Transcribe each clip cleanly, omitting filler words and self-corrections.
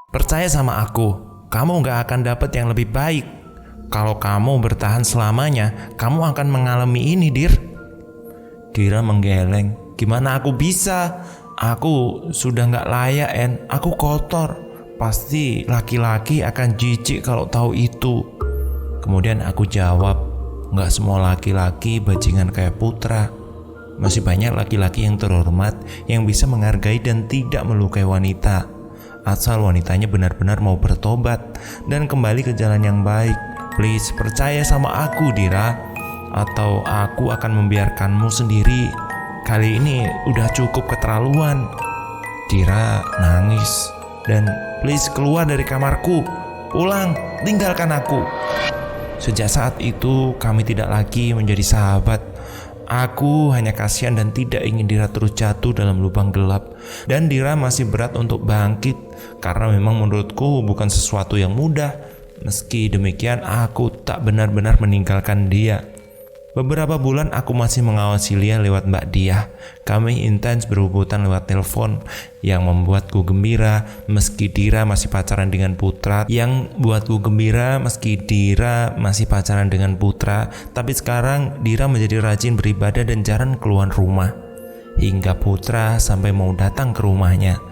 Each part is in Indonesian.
Percaya sama aku, kamu gak akan dapat yang lebih baik. Kalau kamu bertahan selamanya, kamu akan mengalami ini, Dir. Dira menggeleng. Gimana aku bisa? Aku sudah gak layak, En. Aku kotor. Pasti laki-laki akan jijik kalau tahu itu. Kemudian aku jawab, gak semua laki-laki bajingan kayak Putra. Masih banyak laki-laki yang terhormat yang bisa menghargai dan tidak melukai wanita, asal wanitanya benar-benar mau bertobat dan kembali ke jalan yang baik. Please percaya sama aku, Dira, atau aku akan membiarkanmu sendiri. Kali ini udah cukup keterlaluan. Dira nangis dan, please keluar dari kamarku, pulang, tinggalkan aku. Sejak saat itu kami tidak lagi menjadi sahabat. Aku hanya kasihan dan tidak ingin Dira terus jatuh dalam lubang gelap. Dan Dira masih berat untuk bangkit, karena memang menurutku bukan sesuatu yang mudah. Meski demikian aku tak benar-benar meninggalkan dia. Beberapa bulan aku masih mengawasi Lia lewat Mbak Diah. Kami intens berhubungan lewat telepon, yang membuatku gembira meski Dira masih pacaran dengan Putra. Tapi sekarang Dira menjadi rajin beribadah dan jarang keluar rumah, hingga Putra sampai mau datang ke rumahnya.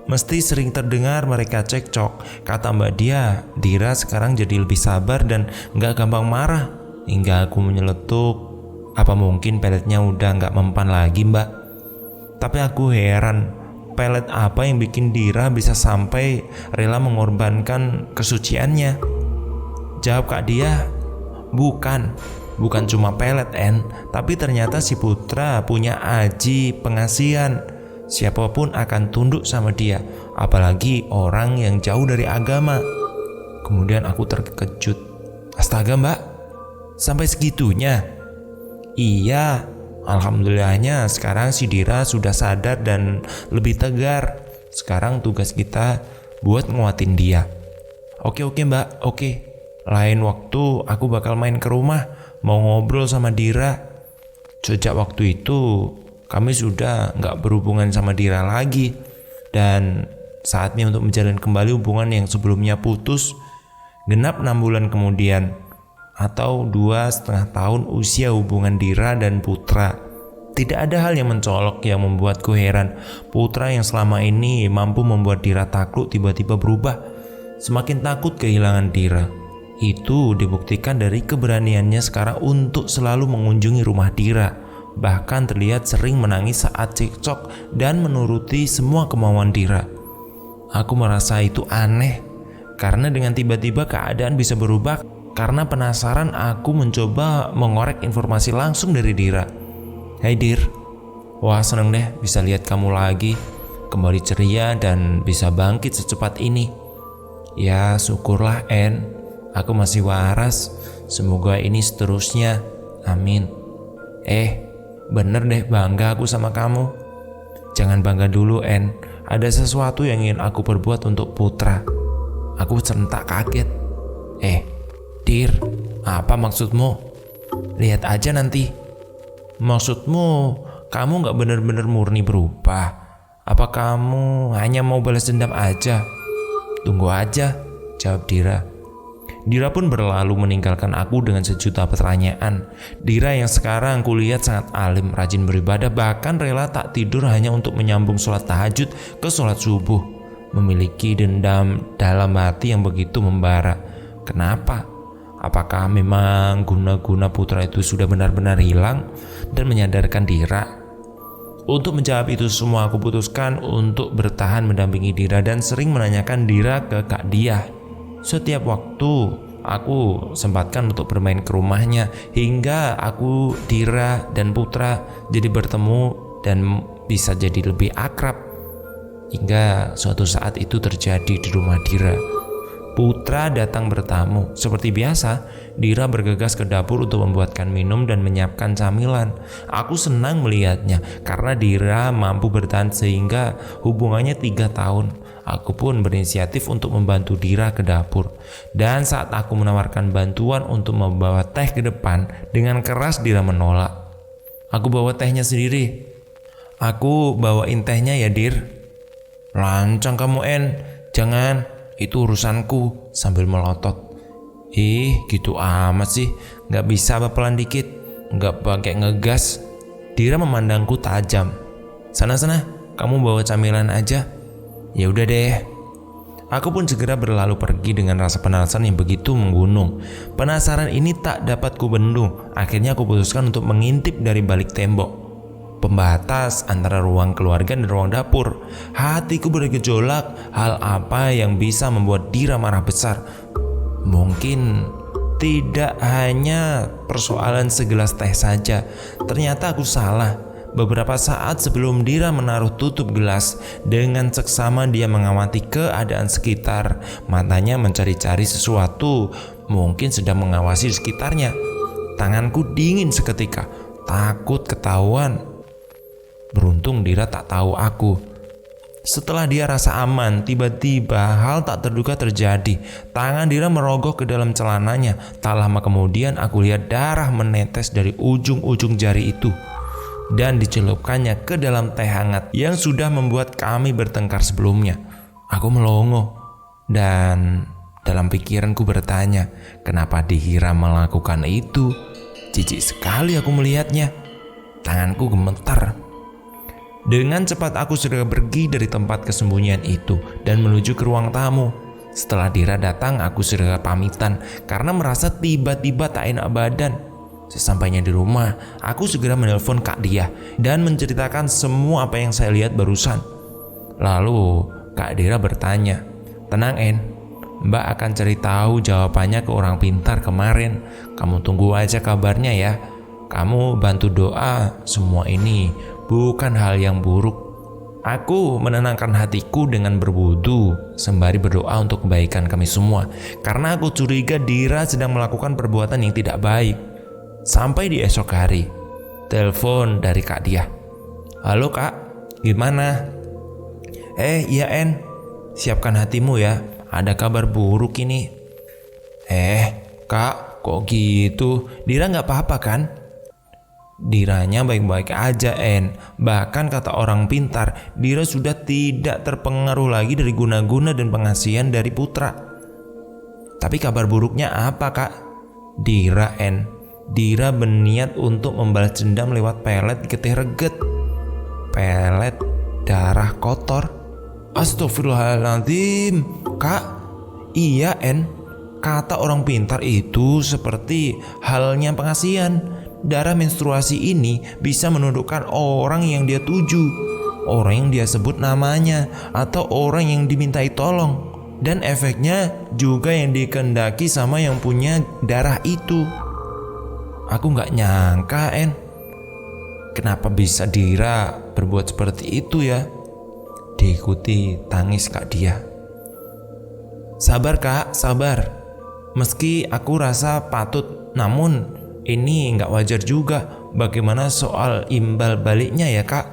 Mesti sering terdengar mereka cekcok. Kata Mbak Diah, Dira sekarang jadi lebih sabar dan gak gampang marah. Hingga aku menyeletuk, apa mungkin peletnya udah gak mempan lagi, Mbak? Tapi aku heran, pelet apa yang bikin Dira bisa sampai rela mengorbankan kesuciannya? Jawab Kak Diah, bukan cuma pelet, En, tapi ternyata si Putra punya aji pengasihan. Siapapun akan tunduk sama dia, apalagi orang yang jauh dari agama. Kemudian aku terkejut. Astaga, Mbak, sampai segitunya? Iya, alhamdulillahnya sekarang si Dira sudah sadar dan lebih tegar. Sekarang tugas kita buat nguatin dia. Oke Mbak, oke. Lain waktu aku bakal main ke rumah, mau ngobrol sama Dira. Sejak waktu itu kami sudah gak berhubungan sama Dira lagi, dan saatnya untuk menjalin kembali hubungan yang sebelumnya putus. Genap 6 bulan kemudian, atau 2,5 tahun usia hubungan Dira dan Putra. Tidak ada hal yang mencolok yang membuatku heran. Putra yang selama ini mampu membuat Dira takluk tiba-tiba berubah, semakin takut kehilangan Dira. Itu dibuktikan dari keberaniannya sekarang untuk selalu mengunjungi rumah Dira. Bahkan terlihat sering menangis saat cekcok dan menuruti semua kemauan Dira. Aku merasa itu aneh, karena dengan tiba-tiba keadaan bisa berubah. Karena penasaran, aku mencoba mengorek informasi langsung dari Dira. Hai Dir, wah seneng deh bisa lihat kamu lagi, kembali ceria dan bisa bangkit secepat ini. Ya syukurlah, En, aku masih waras. Semoga ini seterusnya, amin. Bener deh, bangga aku sama kamu. Jangan bangga dulu, En. Ada sesuatu yang ingin aku perbuat untuk Putra. Aku serentak kaget. Dir, apa maksudmu? Lihat aja nanti. Maksudmu kamu gak bener-bener murni berubah? Apa kamu hanya mau balas dendam aja? Tunggu aja, jawab Dira. Dira pun berlalu meninggalkan aku dengan sejuta pertanyaan. Dira yang sekarang kulihat sangat alim, rajin beribadah, bahkan rela tak tidur hanya untuk menyambung sholat tahajud ke sholat subuh. Memiliki dendam dalam hati yang begitu membara. Kenapa? Apakah memang guna-guna Putra itu sudah benar-benar hilang dan menyadarkan Dira? Untuk menjawab itu semua, aku putuskan untuk bertahan mendampingi Dira dan sering menanyakan Dira ke Kak Diah. Setiap waktu aku sempatkan untuk bermain ke rumahnya, hingga aku, Dira, dan Putra jadi bertemu dan bisa jadi lebih akrab. Hingga suatu saat itu terjadi di rumah Dira. Putra datang bertamu. Seperti biasa, Dira bergegas ke dapur untuk membuatkan minum dan menyiapkan camilan. Aku senang melihatnya karena Dira mampu bertahan sehingga hubungannya 3 tahun. Aku pun berinisiatif untuk membantu Dira ke dapur. Dan saat aku menawarkan bantuan untuk membawa teh ke depan, dengan keras Dira menolak. Aku bawa tehnya sendiri. Aku bawain tehnya ya, Dir. Lancang kamu, En. Jangan, itu urusanku, sambil melotot. Ih, gitu amat sih, gak bisa apa pelan dikit, gak pakai ngegas. Dira memandangku tajam. Sana, kamu bawa camilan aja. Ya udah deh. Aku pun segera berlalu pergi dengan rasa penasaran yang begitu menggunung. Penasaran ini tak dapat kubendung. Akhirnya aku putuskan untuk mengintip dari balik tembok pembatas antara ruang keluarga dan ruang dapur. Hatiku bergejolak, hal apa yang bisa membuat Dira marah besar? Mungkin tidak hanya persoalan segelas teh saja. Ternyata aku salah. Beberapa saat sebelum Dira menaruh tutup gelas, dengan seksama dia mengamati keadaan sekitar. Matanya mencari-cari sesuatu, mungkin sedang mengawasi di sekitarnya. Tanganku dingin seketika, takut ketahuan. Beruntung Dira tak tahu aku. Setelah dia rasa aman, tiba-tiba hal tak terduga terjadi. Tangan Dira merogoh ke dalam celananya. Tak lama kemudian aku lihat darah menetes dari ujung-ujung jari itu dan dicelupkannya ke dalam teh hangat yang sudah membuat kami bertengkar sebelumnya. Aku melongo dan dalam pikiranku bertanya, kenapa Dira melakukan itu? Jijik sekali aku melihatnya. Tanganku gemetar. Dengan cepat aku segera pergi dari tempat kesembunyian itu dan menuju ke ruang tamu. Setelah Dira datang, aku segera pamitan karena merasa tiba-tiba tak enak badan. Sesampainya di rumah, aku segera menelpon Kak Dia dan menceritakan semua apa yang saya lihat barusan. Lalu Kak Dira bertanya, "Tenang En, Mbak akan cari tahu jawabannya ke orang pintar kemarin. Kamu tunggu aja kabarnya ya. Kamu bantu doa, semua ini bukan hal yang buruk." Aku menenangkan hatiku dengan berwudu sembari berdoa untuk kebaikan kami semua, karena aku curiga Dira sedang melakukan perbuatan yang tidak baik. Sampai di esok hari, telepon dari Kak Dia. "Halo Kak, gimana?" Iya En, siapkan hatimu ya, ada kabar buruk ini." Kak, kok gitu? Dira gak apa-apa kan?" "Diranya baik-baik aja En. Bahkan kata orang pintar, Dira sudah tidak terpengaruh lagi dari guna-guna dan pengasihan dari Putra." "Tapi kabar buruknya apa Kak?" "Dira En, Dira berniat untuk membalas dendam lewat pelet di getih reget." "Pelet darah kotor?" "Astagfirullahaladzim Kak." "Iya En, kata orang pintar itu seperti halnya pengasihan. Darah menstruasi ini bisa menundukkan orang yang dia tuju, orang yang dia sebut namanya, atau orang yang dimintai tolong. Dan efeknya juga yang dikehendaki sama yang punya darah itu." Aku gak nyangka En, kenapa bisa Dira berbuat seperti itu ya? Diikuti tangis Kak Dia. "Sabar Kak, sabar. Meski aku rasa patut, namun ini gak wajar juga. Bagaimana soal imbal baliknya ya Kak?"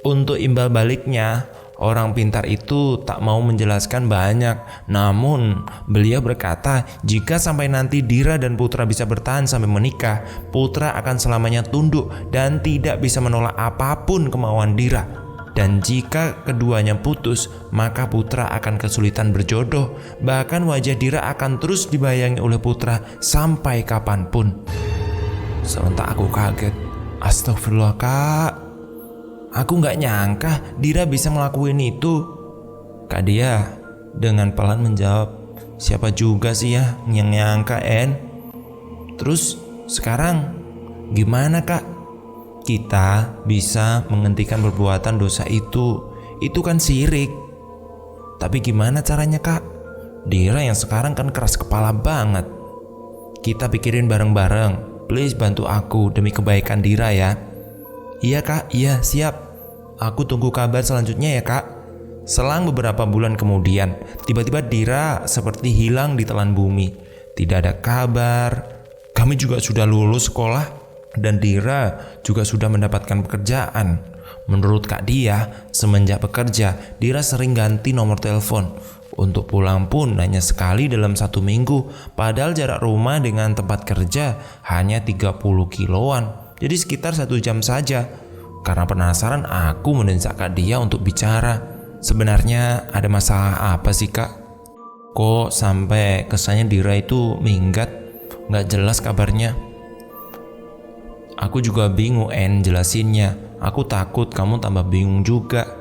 "Untuk imbal baliknya, orang pintar itu tak mau menjelaskan banyak. Namun beliau berkata, jika sampai nanti Dira dan Putra bisa bertahan sampai menikah, Putra akan selamanya tunduk dan tidak bisa menolak apapun kemauan Dira. Dan jika keduanya putus, maka Putra akan kesulitan berjodoh. Bahkan wajah Dira akan terus dibayangi oleh Putra sampai kapanpun." Serentak aku kaget. Astagfirullah Kak, aku gak nyangka Dira bisa ngelakuin itu. Kak Dia dengan pelan menjawab, "Siapa juga sih ya yang nyangka En? Terus sekarang gimana Kak?" "Kita bisa menghentikan perbuatan dosa itu kan syirik. Tapi gimana caranya Kak? Dira yang sekarang kan keras kepala banget. Kita pikirin bareng-bareng. Please bantu aku demi kebaikan Dira ya." "Iya Kak, iya siap. Aku tunggu kabar selanjutnya ya Kak." Selang beberapa bulan kemudian, tiba-tiba Dira seperti hilang di telan bumi. Tidak ada kabar. Kami juga sudah lulus sekolah dan Dira juga sudah mendapatkan pekerjaan. Menurut Kak Dia, semenjak bekerja, Dira sering ganti nomor telepon. Untuk pulang pun hanya sekali dalam 1 minggu. Padahal jarak rumah dengan tempat kerja hanya 30 kiloan. Jadi sekitar 1 jam saja. Karena penasaran, aku mendesak Kak Dia untuk bicara. "Sebenarnya ada masalah apa sih Kak?" Kok sampai kesannya Dira itu minggat, gak jelas kabarnya. Aku juga bingung jelasinnya. Aku takut kamu tambah bingung juga.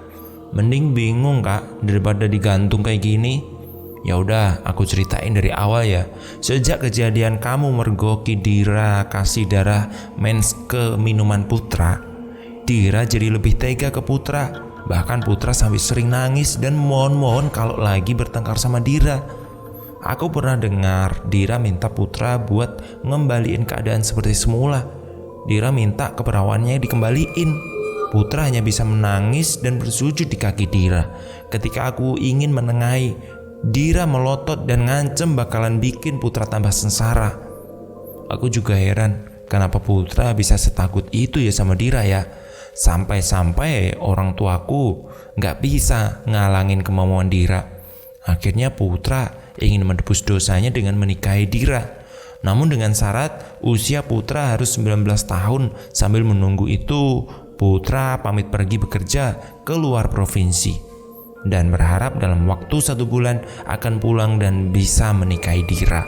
Mending bingung kak daripada digantung kayak gini. Ya udah, aku ceritain dari awal ya. Sejak kejadian kamu mergoki Dira kasih darah mens ke minuman Putra, Dira jadi lebih tega ke Putra. Bahkan Putra sampai sering nangis dan mohon-mohon kalau lagi bertengkar sama Dira. Aku pernah dengar Dira minta Putra buat ngembaliin keadaan seperti semula. Dira minta keperawannya dikembaliin. Putra hanya bisa menangis dan bersujud di kaki Dira. Ketika aku ingin menengahi, Dira melotot dan ngancem bakalan bikin Putra tambah sengsara. Aku juga heran kenapa Putra bisa setakut itu ya sama Dira ya. Sampai-sampai orang tuaku gak bisa ngalangin kemauan Dira. Akhirnya Putra ingin menebus dosanya dengan menikahi Dira. Namun dengan syarat usia Putra harus 19 tahun. Sambil menunggu itu, Putra pamit pergi bekerja ke luar provinsi dan berharap dalam waktu 1 bulan akan pulang dan bisa menikahi Dira.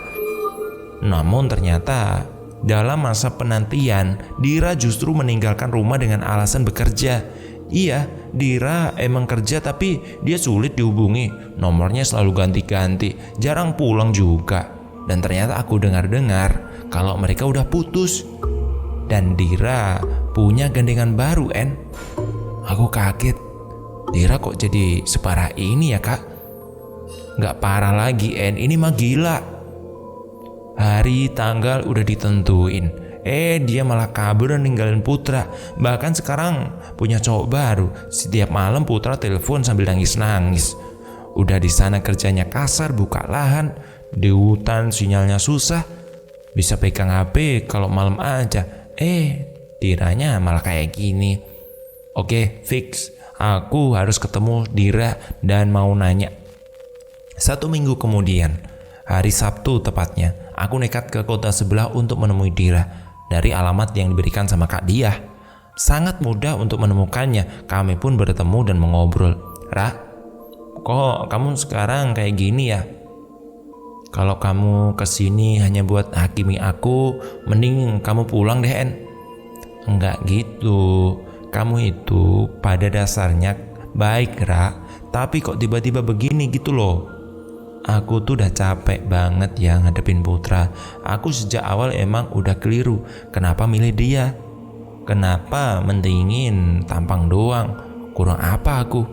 Namun ternyata dalam masa penantian, Dira justru meninggalkan rumah dengan alasan bekerja. Iya, Dira emang kerja tapi dia sulit dihubungi. Nomornya selalu ganti-ganti, jarang pulang juga. Dan ternyata aku dengar-dengar kalau mereka udah putus. Dan Dira punya gandengan baru, Aku kaget. Dira kok jadi separah ini ya kak? Gak parah lagi ini mah gila. Hari tanggal udah ditentuin, dia malah kabur dan ninggalin Putra. Bahkan sekarang punya cowok baru. Setiap malam Putra telepon sambil nangis-nangis. Udah di sana kerjanya kasar, buka lahan. Di hutan sinyalnya susah, bisa pegang HP kalau malam aja. Diranya malah kayak gini. Oke, fix. Aku harus ketemu Dira dan mau nanya. 1 minggu kemudian, hari Sabtu tepatnya, aku nekat ke kota sebelah untuk menemui Dira dari alamat yang diberikan sama Kak Diah. Sangat mudah untuk menemukannya. Kami pun bertemu dan mengobrol. Ra, kok kamu sekarang kayak gini ya? Kalau kamu kesini hanya buat hakimi aku, mending kamu pulang deh, Enggak gitu. Kamu itu pada dasarnya baik, Ra. Tapi kok tiba-tiba begini gitu loh. Aku tuh udah capek banget ya ngadepin Putra. Aku sejak awal emang udah keliru. Kenapa milih dia? Kenapa mentingin tampang doang? Kurang apa aku?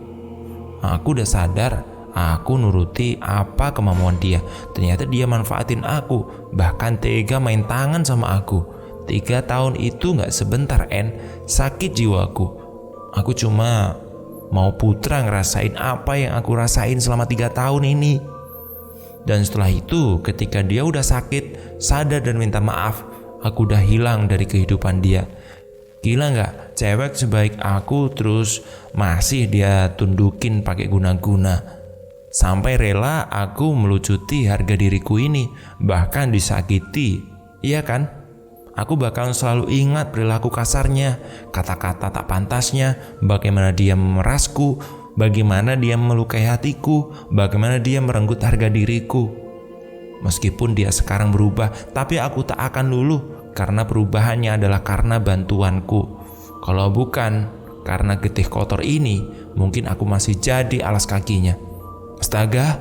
Aku udah sadar. Aku nuruti apa kemauan dia. Ternyata dia manfaatin aku. Bahkan tega main tangan sama aku. 3 tahun itu gak sebentar, sakit jiwaku. Aku cuma mau Putra ngerasain apa yang aku rasain selama 3 tahun ini. Dan setelah itu, ketika dia udah sakit, sadar dan minta maaf, aku udah hilang dari kehidupan dia. Gila gak? Cewek sebaik aku terus masih dia tundukin pakai guna-guna. Sampai rela aku melucuti harga diriku ini, bahkan disakiti. Iya kan? Aku bakal selalu ingat perilaku kasarnya, kata-kata tak pantasnya, bagaimana dia memerasku, bagaimana dia melukai hatiku, bagaimana dia merenggut harga diriku. Meskipun dia sekarang berubah, tapi aku tak akan luluh karena perubahannya adalah karena bantuanku. Kalau bukan karena getih kotor ini, mungkin aku masih jadi alas kakinya. Astaga,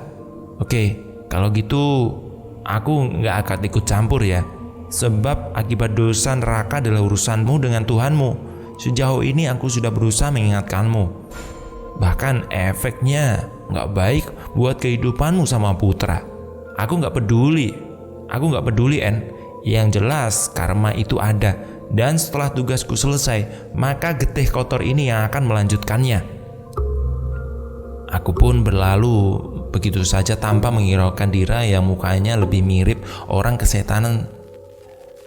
oke, kalau gitu aku gak akan ikut campur ya. Sebab akibat dosa neraka adalah urusanmu dengan Tuhanmu. Sejauh ini aku sudah berusaha mengingatkanmu. Bahkan efeknya gak baik buat kehidupanmu sama Putra. Aku gak peduli, Yang jelas karma itu ada. Dan setelah tugasku selesai, maka getih kotor ini yang akan melanjutkannya. Aku pun berlalu begitu saja tanpa menghiraukan Dira yang mukanya lebih mirip orang kesetanan.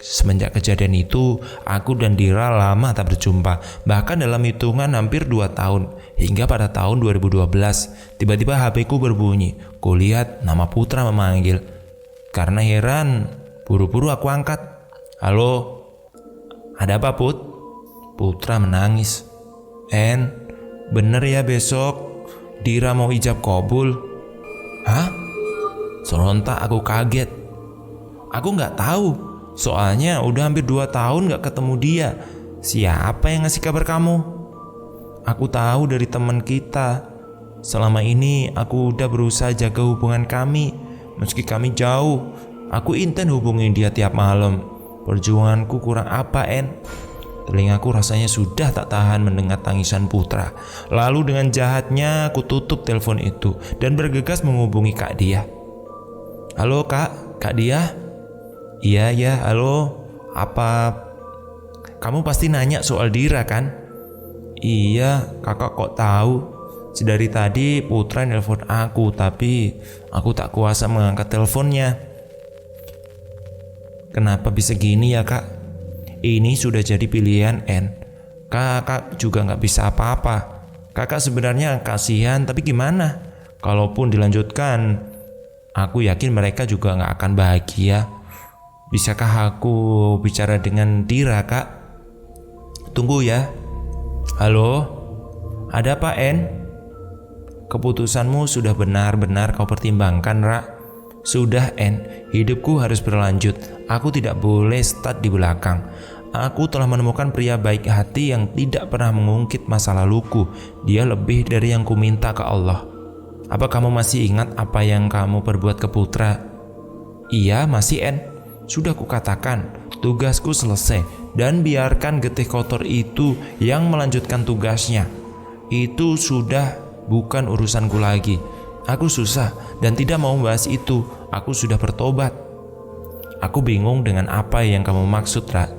Semenjak kejadian itu, aku dan Dira lama tak berjumpa. Bahkan dalam hitungan hampir 2 tahun. Hingga pada tahun 2012, tiba-tiba HP-ku berbunyi. Kulihat nama Putra memanggil. Karena heran, buru-buru aku angkat. Halo, ada apa Put? Putra menangis. Bener ya besok Dira mau ijab kabul? Hah? Sontak aku kaget. Aku nggak tahu, soalnya udah hampir 2 tahun nggak ketemu dia. Siapa yang ngasih kabar kamu? Aku tahu dari teman kita. Selama ini aku udah berusaha jaga hubungan kami. Meski kami jauh, aku intens hubungin dia tiap malam. Perjuanganku kurang apa, En? Telingaku rasanya sudah tak tahan mendengar tangisan Putra. Lalu dengan jahatnya aku tutup telepon itu dan bergegas menghubungi Kak Dia. Halo Kak Dia? Iya ya, halo. Apa kamu pasti nanya soal Dira kan? Iya, kakak kok tahu? Sedari tadi Putra nelpon aku, tapi aku tak kuasa mengangkat teleponnya. Kenapa bisa gini ya kak? Ini sudah jadi pilihan En. Kakak juga gak bisa apa-apa. Kakak sebenarnya kasihan, tapi gimana? Kalaupun dilanjutkan, aku yakin mereka juga gak akan bahagia. Bisakah aku bicara dengan Dira kak? Tunggu ya. Halo? Ada apa En? Keputusanmu sudah benar-benar kau pertimbangkan, Ra. Sudah, En. Hidupku harus berlanjut. Aku tidak boleh stuck di belakang. Aku telah menemukan pria baik hati yang tidak pernah mengungkit masa laluku. Dia lebih dari yang kuminta ke Allah. Apa kamu masih ingat apa yang kamu perbuat ke Putra? Iya, masih, En. Sudah kukatakan, tugasku selesai. Dan biarkan getih kotor itu yang melanjutkan tugasnya. Itu sudah bukan urusanku lagi. Aku susah dan tidak mau membahas itu. Aku sudah bertobat. Aku bingung dengan apa yang kamu maksud, Ra.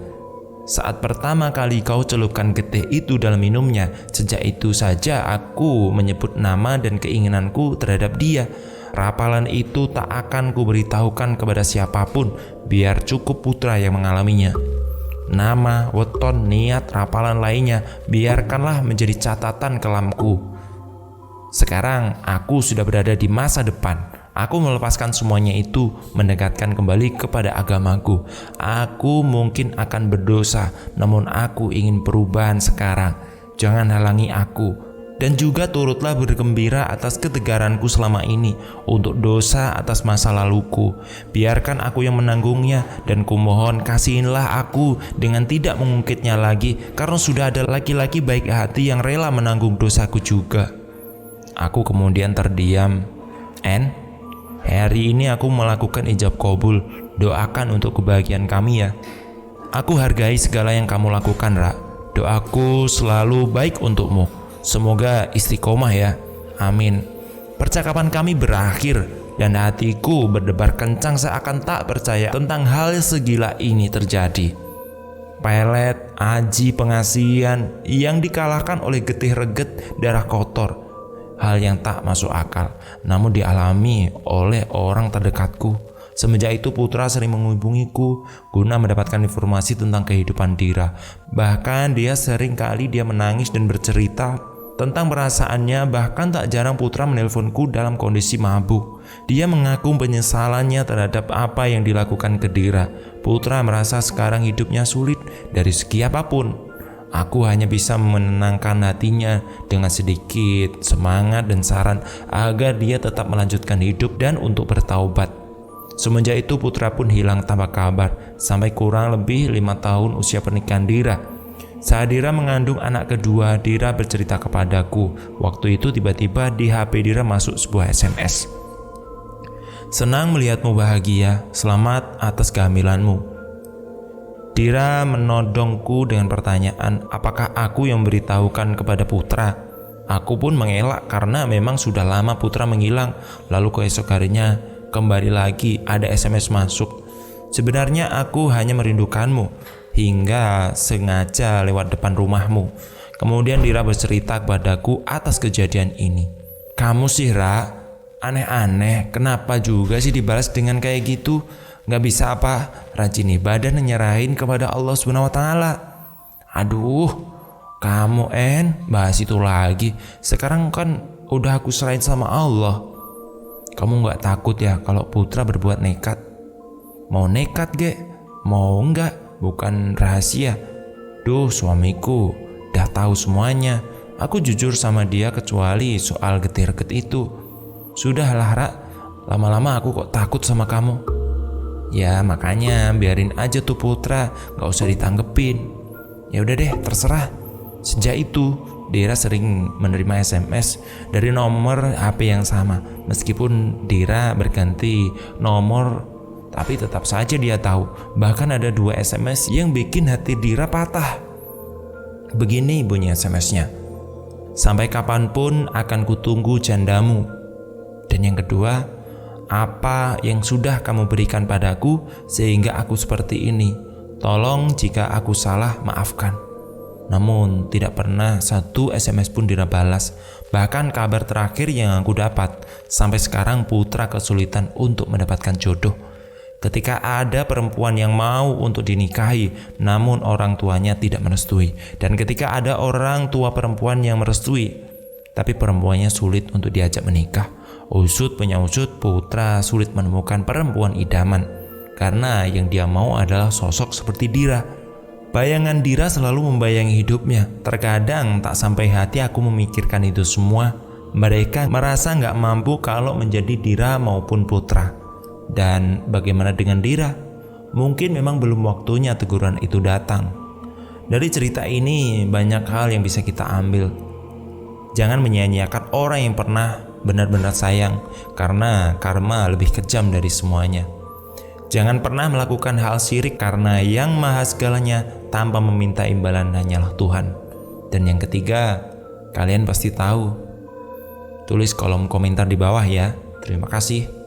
Saat pertama kali kau celupkan getih itu dalam minumnya, sejak itu saja aku menyebut nama dan keinginanku terhadap dia. Rapalan itu tak akan kuberitahukan kepada siapapun, biar cukup Putra yang mengalaminya. Nama, weton, niat, rapalan lainnya biarkanlah menjadi catatan kelamku. Sekarang aku sudah berada di masa depan. Aku melepaskan semuanya itu, mendekatkan kembali kepada agamaku. Aku mungkin akan berdosa, namun aku ingin perubahan sekarang. Jangan halangi aku. Dan juga turutlah bergembira atas ketegaranku selama ini, untuk dosa atas masa laluku. Biarkan aku yang menanggungnya, dan kumohon kasihinlah aku dengan tidak mengungkitnya lagi, karena sudah ada laki-laki baik hati yang rela menanggung dosaku juga. Aku kemudian terdiam. En, hari ini aku melakukan ijab qabul. Doakan untuk kebahagiaan kami ya. Aku hargai segala yang kamu lakukan, Ra. Doaku selalu baik untukmu. Semoga istiqomah ya. Amin. Percakapan kami berakhir dan hatiku berdebar kencang seakan tak percaya tentang hal segila ini terjadi. Pelet, aji, pengasihan yang dikalahkan oleh getih reget darah kotor. Hal yang tak masuk akal, namun dialami oleh orang terdekatku. Semenjak itu Putra sering menghubungiku guna mendapatkan informasi tentang kehidupan Dira. Bahkan sering kali dia menangis dan bercerita tentang perasaannya. Bahkan tak jarang Putra menelponku dalam kondisi mabuk. Dia mengaku penyesalannya terhadap apa yang dilakukan ke Dira. Putra merasa sekarang hidupnya sulit dari segi apapun. Aku hanya bisa menenangkan hatinya dengan sedikit semangat dan saran agar dia tetap melanjutkan hidup dan untuk bertaubat. Semenjak itu Putra pun hilang tanpa kabar sampai kurang lebih 5 tahun usia pernikahan Dira. Saat Dira mengandung anak kedua, Dira bercerita kepadaku. Waktu itu tiba-tiba di HP Dira masuk sebuah SMS. Senang melihatmu bahagia, selamat atas kehamilanmu. Dira menodongku dengan pertanyaan, apakah aku yang memberitahukan kepada Putra? Aku pun mengelak karena memang sudah lama Putra menghilang. Lalu keesok harinya kembali lagi ada SMS masuk. Sebenarnya aku hanya merindukanmu, hingga sengaja lewat depan rumahmu. Kemudian Dira bercerita kepadaku atas kejadian ini. Kamu sih, Ra, aneh-aneh. Kenapa juga sih dibalas dengan kayak gitu? Gak bisa apa, rajin ibadah dan nyerahin kepada Allah SWT. Aduh, kamu bahas itu lagi. Sekarang kan udah aku serahin sama Allah. Kamu gak takut ya kalau Putra berbuat nekat? Mau nekat ge, mau enggak, bukan rahasia. Duh, suamiku udah tahu semuanya. Aku jujur sama dia kecuali soal getir-get itu. Sudahlah, Ra, Lama-lama aku kok takut sama kamu. Ya makanya biarin aja tuh Putra, gak usah ditanggepin. Ya udah deh, terserah. Sejak itu Dira sering menerima SMS dari nomor HP yang sama. Meskipun Dira berganti nomor, tapi tetap saja dia tahu. Bahkan ada 2 SMS yang bikin hati Dira patah. Begini bunyi SMS-nya: sampai kapanpun akan kutunggu jandamu. Dan yang kedua, apa yang sudah kamu berikan padaku sehingga aku seperti ini? Tolong jika aku salah, maafkan. Namun tidak pernah satu SMS pun Dira balas. Bahkan kabar terakhir yang aku dapat, sampai sekarang Putra kesulitan untuk mendapatkan jodoh. Ketika ada perempuan yang mau untuk dinikahi, namun orang tuanya tidak merestui. Dan ketika ada orang tua perempuan yang merestui, tapi perempuannya sulit untuk diajak menikah. Usut punya usut, Putra sulit menemukan perempuan idaman, karena yang dia mau adalah sosok seperti Dira. Bayangan Dira selalu membayangi hidupnya. Terkadang tak sampai hati aku memikirkan itu semua. Mereka merasa gak mampu kalau menjadi Dira maupun Putra. Dan bagaimana dengan Dira? Mungkin memang belum waktunya teguran itu datang. Dari cerita ini banyak hal yang bisa kita ambil. Jangan menyia-nyiakan orang yang pernah benar-benar sayang, karena karma lebih kejam dari semuanya. Jangan pernah melakukan hal syirik, karena yang maha segalanya tanpa meminta imbalan hanyalah Tuhan. Dan yang ketiga, kalian pasti tahu. Tulis kolom komentar di bawah ya. Terima kasih.